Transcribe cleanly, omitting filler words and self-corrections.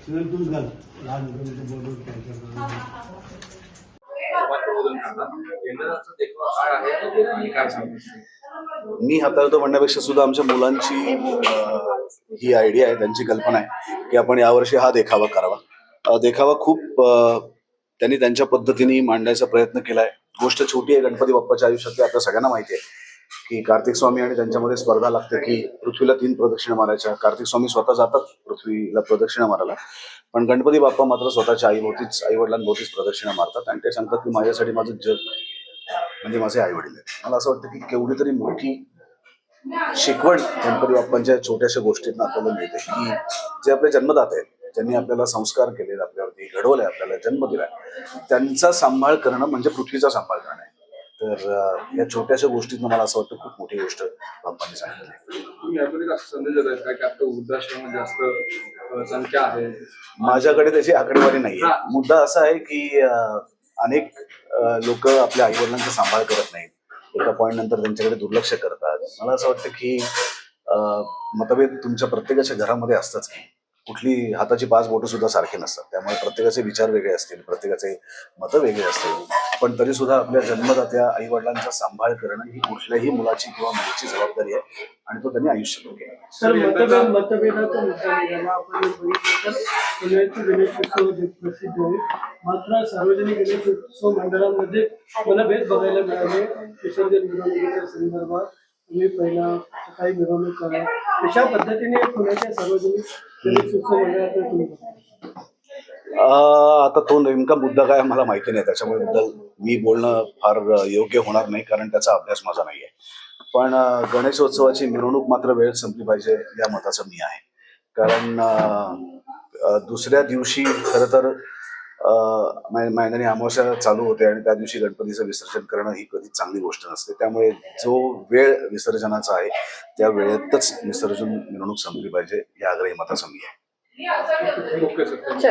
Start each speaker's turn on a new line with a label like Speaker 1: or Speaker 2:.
Speaker 1: तूच घाल लहान मुलांचं बोलून त्यांच्या
Speaker 2: मी हाताळतो म्हणण्यापेक्षा सुद्धा आमच्या मुलांची ही आयडिया आहे, त्यांची कल्पना आहे की आपण यावर्षी हा देखावा करावा. देखावा खूप त्यांनी त्यांच्या पद्धतीने मांडायचा प्रयत्न केलाय. गोष्ट छोटी आहे गणपती बाप्पाच्या आयुष्यातली, आपल्या सगळ्यांना माहिती आहे की कार्तिक स्वामी आणि त्यांच्यामध्ये स्पर्धा लागते की पृथ्वीला 3 प्रदक्षिणा मारायच्या. कार्तिक स्वामी स्वतः जातात पृथ्वीला प्रदक्षिणा मारायला, पण गणपती बाप्पा मात्र स्वतःच्या आई वडिलांभोवतीच प्रदक्षिणा मारतात आणि ते सांगतात की माझ्यासाठी माझं जग म्हणजे माझे आई वडील आहेत. मला असं वाटतं की केवढी तरी मोठी शिकवण गणपती बाप्पांच्या छोट्याशा गोष्टींना आपल्याला मिळते की जे आपले जन्मदाते आहेत, ज्यांनी आपल्याला संस्कार केले, आपल्यावरती घडवलंय, आपल्याला जन्म दिलाय, त्यांचा सांभाळ करणं म्हणजे पृथ्वीचा सांभाळ करणं आहे. तर या छोट्याशा गोष्टीतनं मला असं वाटतं खूप मोठी गोष्ट बाप्पांनी सांगितली. माझ्याकडे त्याची आकडेवारी नाहीये. मुद्दा असा आहे की अनेक लोक आपल्या आई वडिलांचा सांभाळ करत नाहीत, एका पॉईंट नंतर त्यांच्याकडे दुर्लक्ष करतात. मला असं वाटतं की मतभेद तुमच्या प्रत्येकाच्या घरामध्ये असताच. कुठली हाताची 5 बोटं सुद्धा सारखी नसतात, त्यामुळे प्रत्येकाचे विचार वेगळे असतील, प्रत्येकाचे मतं वेगळे असतील, पण तरी सुद्धा आपल्या जन्मदात्या आई वडिलांचा सांभाळ करणं ही कुठल्याही मुलाची किंवा मुलीची जबाबदारी आहे आणि तो त्यांनी आयुष्यात केला.
Speaker 1: सर, मतभेदाचा मुद्दा निघाला. आपण बघितलं तर पुण्याची गणेशोत्सव प्रसिद्ध आहे, मात्र सार्वजनिक गणेशोत्सव मंडळांमध्ये मतभेद बघायला मिळाले. विसर्जन मिरवणुकीच्या संदर्भात तुम्ही पहिला काही मिरवणूक करा, अशा पद्धतीने पुण्याच्या सार्वजनिक गणेशोत्सव मंडळाकडे तुम्ही
Speaker 2: आता तो नेमका मुद्दा काय मला माहिती नाही, त्याच्यामुळे बद्दल मी बोलणं फार योग्य होणार नाही, कारण त्याचा अभ्यास माझा नाहीये. पण गणेशोत्सवाची मिरवणूक मात्र वेळेत संपली पाहिजे या मताचं मी आहे. कारण दुसऱ्या दिवशी खरं तर महिन्याने अमावस्या चालू होते आणि त्या दिवशी गणपतीचं विसर्जन करणं ही कधी चांगली गोष्ट नसते. त्यामुळे जो वेळ विसर्जनाचा आहे त्या वेळेतच विसर्जन मिरवणूक संपली पाहिजे या आग्रही मताचं मी आहे.